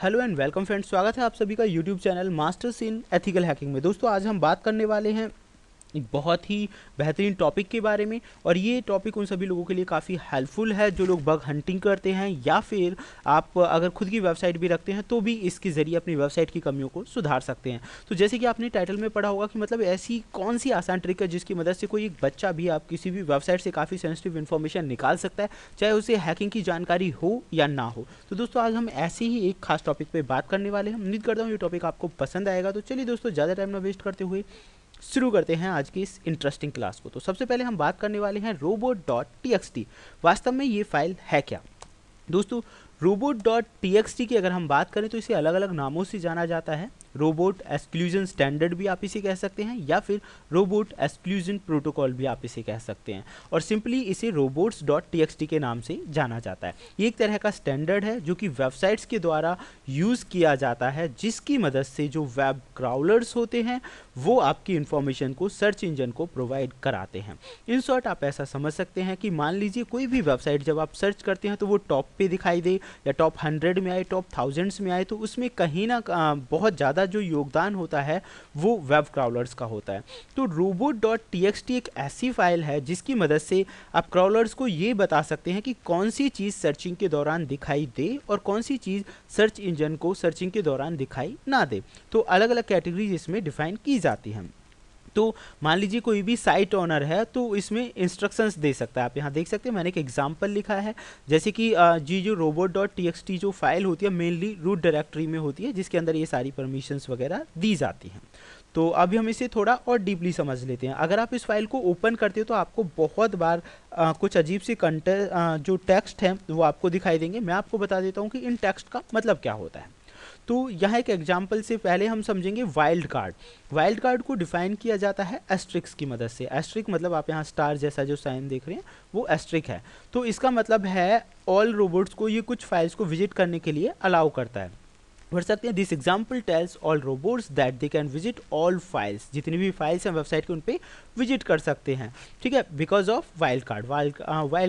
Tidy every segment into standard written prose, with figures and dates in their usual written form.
Hello and welcome friends, स्वागत है आप सभी का YouTube channel masters in ethical hacking में। दोस्तों आज हम बात करने वाले हैं एक बहुत ही बेहतरीन टॉपिक के बारे में, और ये टॉपिक उन सभी लोगों के लिए काफ़ी हेल्पफुल है जो लोग बग हंटिंग करते हैं या फिर आप अगर खुद की वेबसाइट भी रखते हैं तो भी इसके ज़रिए अपनी वेबसाइट की कमियों को सुधार सकते हैं। तो जैसे कि आपने टाइटल में पढ़ा होगा कि मतलब ऐसी कौन सी आसान ट्रिक है जिसकी मदद से कोई एक बच्चा भी आप किसी भी वेबसाइट से काफ़ी सेंसिटिव इन्फॉर्मेशन निकाल सकता है, चाहे उसे हैकिंग की जानकारी हो या ना हो। तो दोस्तों आज हम ऐसे ही एक खास टॉपिक पे बात करने वाले हैं। उम्मीद करता हूँ ये टॉपिक आपको पसंद आएगा। तो चलिए दोस्तों, ज़्यादा टाइम ना वेस्ट करते हुए शुरू करते हैं आज की इस इंटरेस्टिंग क्लास को। तो सबसे पहले हम बात करने वाले हैं robot.txt। वास्तव में ये फाइल है क्या दोस्तों? robot.txt की अगर हम बात करें तो इसे अलग अलग नामों से जाना जाता है। रोबोट एक्सक्लूजन स्टैंडर्ड भी आप इसे कह सकते हैं, या फिर रोबोट एक्सक्लूजन प्रोटोकॉल भी आप इसे कह सकते हैं, और सिंपली इसे robots.txt के नाम से जाना जाता है। ये एक तरह का स्टैंडर्ड है जो कि वेबसाइट्स के द्वारा यूज़ किया जाता है, जिसकी मदद से जो वेब क्राउलर्स होते हैं वो आपकी इंफॉर्मेशन को सर्च इंजन को प्रोवाइड कराते हैं। इन शॉर्ट आप ऐसा समझ सकते हैं कि मान लीजिए कोई भी वेबसाइट जब आप सर्च करते हैं तो वो टॉप पे दिखाई दे, या टॉप 100 में आए, टॉप 1000s में आए, तो उसमें कहीं ना बहुत ज़्यादा जो योगदान होता है वो वेब क्राउलर्स का होता है। तो robot.txt एक ऐसी फाइल है जिसकी मदद से आप क्राउलर्स को ये बता सकते हैं कि कौन सी चीज़ सर्चिंग के दौरान दिखाई दे और कौन सी चीज़ सर्च इंजन को सर्चिंग के दौरान दिखाई ना दे। तो अलग अलग कैटेगरीज इसमें डिफाइन की जाती हैं। तो मान लीजिए कोई भी साइट ओनर है तो इसमें इंस्ट्रक्शंस दे सकता है। आप यहाँ देख सकते हैं मैंने एक एग्जांपल लिखा है, जैसे कि जी जो robot.txt जो फाइल होती है मेनली रूट डायरेक्टरी में होती है, जिसके अंदर ये सारी परमिशंस वगैरह दी जाती हैं। तो अभी हम इसे थोड़ा और डीपली समझ लेते हैं। अगर आप इस फाइल को ओपन करते हो तो आपको बहुत बार कुछ अजीब सी जो टेक्स्ट है वो आपको दिखाई देंगे। मैं आपको बता देता हूँ कि इन टेक्स्ट का मतलब क्या होता है। तो यहाँ एक एग्जाम्पल से पहले हम समझेंगे वाइल्ड कार्ड। वाइल्ड कार्ड को डिफाइन किया जाता है एस्ट्रिक्स की मदद से। एस्ट्रिक मतलब आप यहाँ स्टार जैसा जो साइन देख रहे हैं वो एस्ट्रिक है। तो इसका मतलब है ऑल रोबोट्स को ये कुछ फाइल्स को विजिट करने के लिए अलाउ करता है। पढ़ सकते हैं this example tells all robots that they can visit all files. जितनी भी फाइल्स हैं वेबसाइट के उन पे विजिट कर सकते हैं, ठीक है, बिकॉज ऑफ वाइल्ड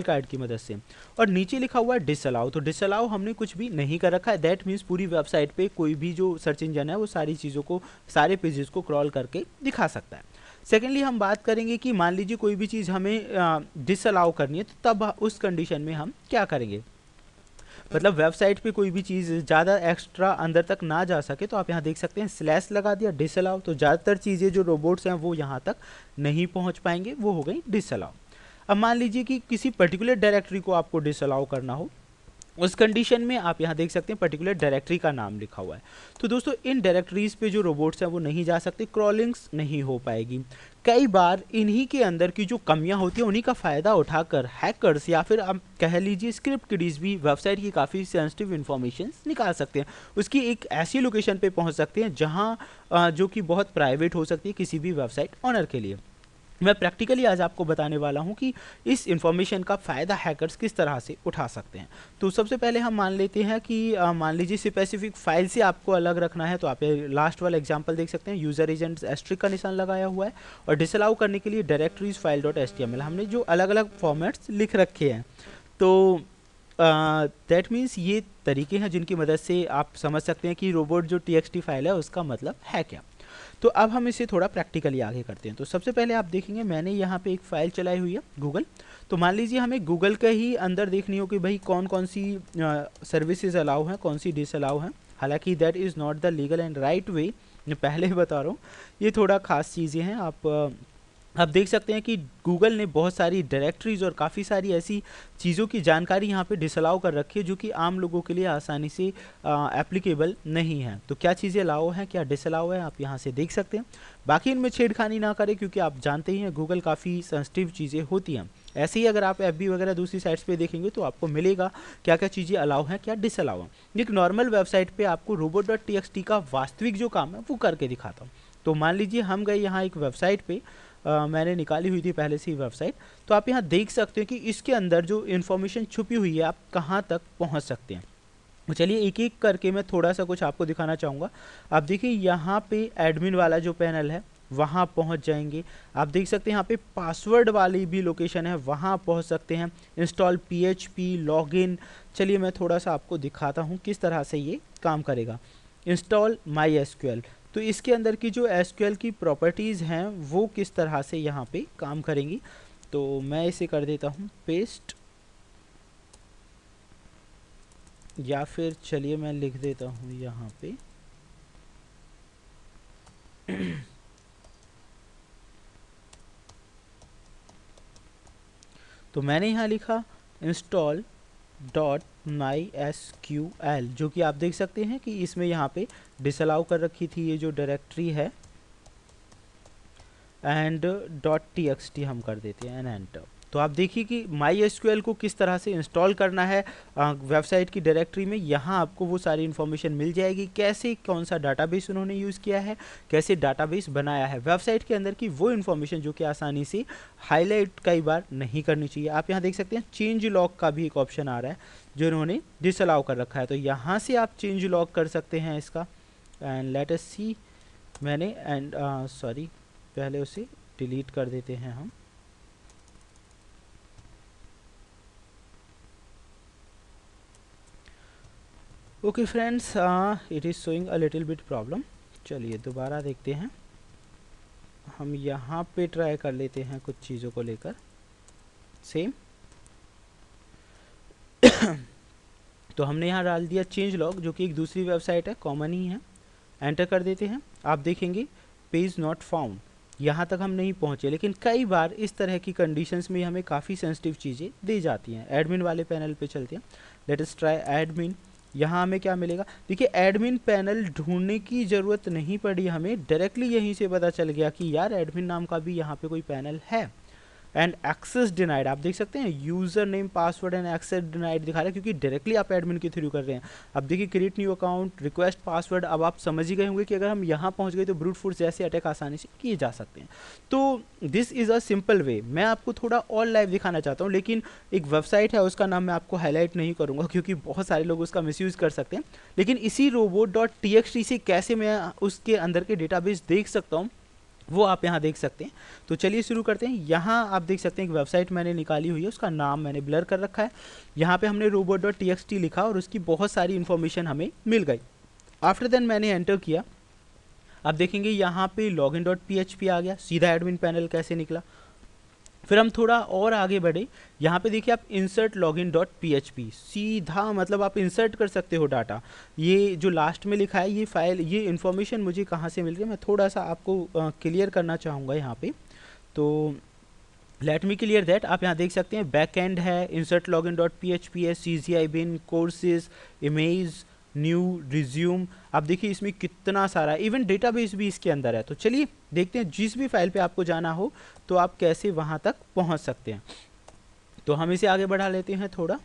कार्ड की मदद से। और नीचे लिखा हुआ है डिसअलाउ। तो डिसअलाउ हमने कुछ भी नहीं कर रखा है। दैट मीन्स पूरी वेबसाइट पे कोई भी जो सर्च इंजन है वो सारी चीज़ों को, सारे पेजेस को क्रॉल करके दिखा सकता है। सेकेंडली हम बात करेंगे कि मान लीजिए कोई भी चीज़ हमें डिसअलाउ करनी है, तो तब उस कंडीशन में हम क्या करेंगे। मतलब वेबसाइट पे कोई भी चीज़ ज़्यादा एक्स्ट्रा अंदर तक ना जा सके तो आप यहाँ देख सकते हैं स्लैश लगा दिया डिसअलाउ। तो ज़्यादातर चीज़ें जो रोबोट्स हैं वो यहाँ तक नहीं पहुँच पाएंगे, वो हो गई डिसअलाउ। अब मान लीजिए कि किसी पर्टिकुलर डायरेक्टरी को आपको डिसअलाउ करना हो, उस कंडीशन में आप यहाँ देख सकते हैं पर्टिकुलर डायरेक्टरी का नाम लिखा हुआ है। तो दोस्तों इन डायरेक्टरीज पे जो रोबोट्स हैं वो नहीं जा सकते, क्रॉलिंग्स नहीं हो पाएगी। कई बार इन्हीं के अंदर की जो कमियां होती हैं उन्हीं का फ़ायदा उठाकर हैकर्स या फिर आप कह लीजिए स्क्रिप्ट किडीज भी वेबसाइट की काफ़ी सेंसिटिव इन्फॉर्मेशन निकाल सकते हैं। उसकी एक ऐसी लोकेशन पे पहुंच सकते हैं जहां जो कि बहुत प्राइवेट हो सकती है किसी भी वेबसाइट ऑनर के लिए। मैं प्रैक्टिकली आज आपको बताने वाला हूं कि इस इन्फॉर्मेशन का फ़ायदा हैकर्स किस तरह से उठा सकते हैं। तो सबसे पहले हम मान लेते हैं कि मान लीजिए स्पेसिफिक फाइल से आपको अलग रखना है, तो आप लास्ट वाला एग्जांपल देख सकते हैं, यूज़र एजेंट एस्ट्रिक का निशान लगाया हुआ है, और डिसअलाउ करने के लिए डायरेक्टरीज फाइल डॉट HTML हमने जो अलग अलग फॉर्मेट्स लिख रखे हैं। तो दैट मीन्स ये तरीके हैं जिनकी मदद से आप समझ सकते हैं कि रोबोट जो TXT फाइल है उसका मतलब है क्या। तो अब हम इसे थोड़ा प्रैक्टिकली आगे करते हैं। तो सबसे पहले आप देखेंगे मैंने यहाँ पे एक फ़ाइल चलाई हुई है गूगल। तो मान लीजिए हमें गूगल का ही अंदर देखनी हो कि भाई कौन कौन सी सर्विसेज अलाउ हैं, कौन सी डिसअलाउ हैं। हालांकि that is not the legal and right way, मैं पहले ही बता रहा हूँ, ये थोड़ा ख़ास चीज़ें हैं। आप देख सकते हैं कि गूगल ने बहुत सारी डायरेक्टरीज और काफ़ी सारी ऐसी चीज़ों की जानकारी यहाँ पे डिसअलाउ कर रखी है जो कि आम लोगों के लिए आसानी से एप्लीकेबल नहीं है। तो क्या चीज़ें अलाउ हैं, क्या डिसअलाउ है, आप यहाँ से देख सकते हैं। बाकी इनमें छेड़खानी ना करें क्योंकि आप जानते ही हैं गूगल काफ़ी सेंसिटिव चीज़ें होती हैं। ऐसे ही अगर आप FB वगैरह दूसरी साइट्स पे देखेंगे तो आपको मिलेगा क्या क्या चीज़ें अलाउ हैं, क्या डिसअलाउ हैं। एक नॉर्मल वेबसाइट पे आपको robot.txt का वास्तविक जो काम है वो करके दिखाता हूँ। तो मान लीजिए हम गए यहाँ एक वेबसाइट पे, मैंने निकाली हुई थी पहले से ही वेबसाइट। तो आप यहाँ देख सकते हैं कि इसके अंदर जो इन्फॉर्मेशन छुपी हुई है आप कहाँ तक पहुँच सकते हैं। तो चलिए एक एक करके मैं थोड़ा सा कुछ आपको दिखाना चाहूँगा। आप देखिए यहाँ पे एडमिन वाला जो पैनल है वहाँ पहुँच जाएंगे। आप देख सकते हैं यहाँ पे पासवर्ड वाली भी लोकेशन है, वहाँ पहुँच सकते हैं। इंस्टॉल PHP, लॉगिन, चलिए मैं थोड़ा सा आपको दिखाता हूँ किस तरह से ये काम करेगा। इंस्टॉल माई एसक्यूएल, तो इसके अंदर की जो एसक्यूएल की प्रॉपर्टीज़ हैं वो किस तरह से यहाँ पे काम करेंगी। तो मैं इसे कर देता हूँ पेस्ट, या फिर चलिए मैं लिख देता हूँ यहाँ पे तो मैंने यहाँ लिखा इंस्टॉल डॉट माई एसक्यूएल, जो कि आप देख सकते हैं कि इसमें यहाँ पे डिसअलाउ कर रखी थी ये जो डायरेक्टरी है, एंड डॉट टीएक्सटी हम कर देते हैं एंड एंटर। तो आप देखिए कि माई एसक्यूएल को किस तरह से इंस्टॉल करना है वेबसाइट की डायरेक्टरी में। यहाँ आपको वो सारी इन्फॉर्मेशन मिल जाएगी, कैसे कौन सा डाटाबेस उन्होंने यूज़ किया है, कैसे डाटाबेस बनाया है वेबसाइट के अंदर की वो इन्फॉर्मेशन जो कि आसानी से हाईलाइट कई बार नहीं करनी चाहिए। आप यहाँ देख सकते हैं चेंज लॉग का भी एक ऑप्शन आ रहा है जो इन्होंने डिसअलाउ कर रखा है, तो यहाँ से आप चेंज लॉग कर सकते हैं इसका। एंड लेट अस सी, मैंने एंड सॉरी पहले उसे डिलीट कर देते हैं हम। Okay friends, it is showing a little bit problem. चलिए दोबारा देखते हैं, हम यहाँ पे ट्राई कर लेते हैं कुछ चीज़ों को लेकर सेम। तो हमने यहाँ डाल दिया चेंज लॉग, जो कि एक दूसरी वेबसाइट है, कॉमन ही है। एंटर कर देते हैं, आप देखेंगे पेज नॉट फाउंड, यहाँ तक हम नहीं पहुँचे। लेकिन कई बार इस तरह की कंडीशंस में हमें काफ़ी सेंसिटिव चीज़ें दी जाती हैं। एडमिन वाले पैनल पे चलते हैं, लेट अस ट्राई एडमिन। यहाँ हमें क्या मिलेगा, देखिए एडमिन पैनल ढूंढने की ज़रूरत नहीं पड़ी हमें, डायरेक्टली यहीं से पता चल गया कि यार एडमिन नाम का भी यहाँ पे कोई पैनल है। एंड एक्सेस डिनाइड, आप देख सकते हैं user name password and access denied दिखा रहा है, क्योंकि डायरेक्टली आप एडमिन के थ्रू कर रहे हैं। अब देखिए create new account, request password, अब आप समझ ही गए होंगे कि अगर हम यहाँ पहुँच गए तो ब्रूट फोर्स जैसे अटैक आसानी से किए जा सकते हैं। तो this is a simple way. मैं आपको थोड़ा और लाइव दिखाना चाहता हूँ, लेकिन एक वेबसाइट है उसका नाम मैं आपको हाईलाइट नहीं करूँगा क्योंकि बहुत सारे लोग उसका मिसयूज़ कर सकते हैं। लेकिन इसी robot.txt से कैसे मैं उसके अंदर के डेटाबेस देख सकता हूँ वो आप यहाँ देख सकते हैं। तो चलिए शुरू करते हैं। यहाँ आप देख सकते हैं एक वेबसाइट मैंने निकाली हुई है, उसका नाम मैंने ब्लर कर रखा है। यहाँ पे हमने robot.txt लिखा और उसकी बहुत सारी इन्फॉर्मेशन हमें मिल गई। आफ्टर देन मैंने एंटर किया, आप देखेंगे यहाँ पे login.php आ गया, सीधा एडमिन पैनल कैसे निकला। फिर हम थोड़ा और आगे बढ़े, यहाँ पे देखिए आप इंसर्ट login.php, सीधा मतलब आप इंसर्ट कर सकते हो डाटा। ये जो लास्ट में लिखा है ये फाइल, ये इन्फॉर्मेशन मुझे कहाँ से मिल रही है, मैं थोड़ा सा आपको क्लियर करना चाहूँगा यहाँ पे। तो लेट मी क्लियर दैट। आप यहाँ देख सकते हैं बैक एंड है, इंसर्ट login.php है, CGI bin, courses, image, new, resume. आप देखिए इसमें कितना सारा, इवन डेटाबेस भी इसके अंदर है। तो चलिए देखते हैं जिस भी फाइल पे आपको जाना हो तो आप कैसे वहाँ तक पहुँच सकते हैं। तो हम इसे आगे बढ़ा लेते हैं थोड़ा।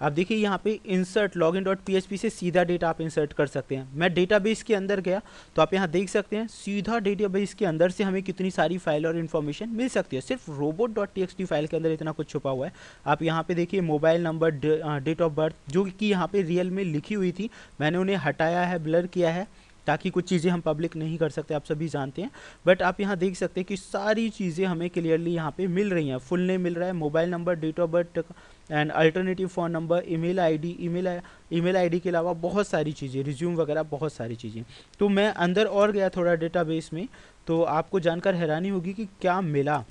आप देखिए यहाँ पे इंसर्ट login.php से सीधा डेटा आप इंसर्ट कर सकते हैं। मैं डेटाबेस के अंदर गया तो आप यहाँ देख सकते हैं सीधा डेटाबेस के अंदर से हमें कितनी सारी फाइल और इन्फॉर्मेशन मिल सकती है। सिर्फ robot.txt फाइल के अंदर इतना कुछ छुपा हुआ है। आप यहाँ पे देखिए mobile number, date of birth, जो कि यहाँ पे रियल में लिखी हुई थी, मैंने उन्हें हटाया है, ब्लर किया है, ताकि कुछ चीज़ें हम पब्लिक नहीं कर सकते, आप सभी जानते हैं। बट आप यहाँ देख सकते हैं कि सारी चीज़ें हमें क्लियरली यहाँ पे मिल रही हैं। फुल नेम मिल रहा है, mobile number, date of birth and alternative phone number, email ID, email ID के अलावा बहुत सारी चीज़ें, रिज्यूम वगैरह बहुत सारी चीज़ें। तो मैं अंदर और गया थोड़ा डेटाबेस में, तो आपको जानकर हैरानी होगी कि क्या मिला।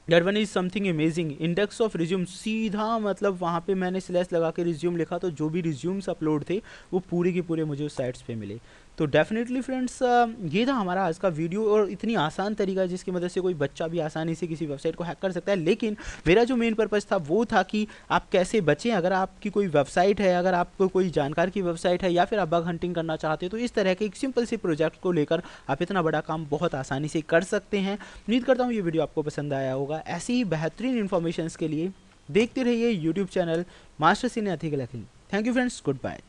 That one is something amazing. Index of resume, सीधा मतलब वहाँ पे मैंने स्लैश लगा के रिज्यूम लिखा तो जो भी रिज्यूम्स अपलोड थे वो पूरे के पूरे मुझे उस साइट्स पे मिले। तो डेफिनेटली फ्रेंड्स, ये था हमारा आज का वीडियो, और इतनी आसान तरीका है जिसकी मदद से कोई बच्चा भी आसानी से किसी वेबसाइट को हैक कर सकता है। लेकिन मेरा जो मेन पर्पज़ था वो था कि आप कैसे बचें। अगर आपकी कोई वेबसाइट है, अगर आपको कोई जानकार की वेबसाइट है, या फिर आप बग हंटिंग करना चाहते हो, तो इस तरह के एक सिंपल से प्रोजेक्ट को लेकर आप इतना बड़ा काम बहुत आसानी से कर सकते हैं। उम्मीद करता हूँ ये वीडियो आपको पसंद आया होगा। ऐसी ही बेहतरीन इन्फॉर्मेशन के लिए देखते रहिए YouTube channel master seen ethical hacking. Thank you friends, good bye.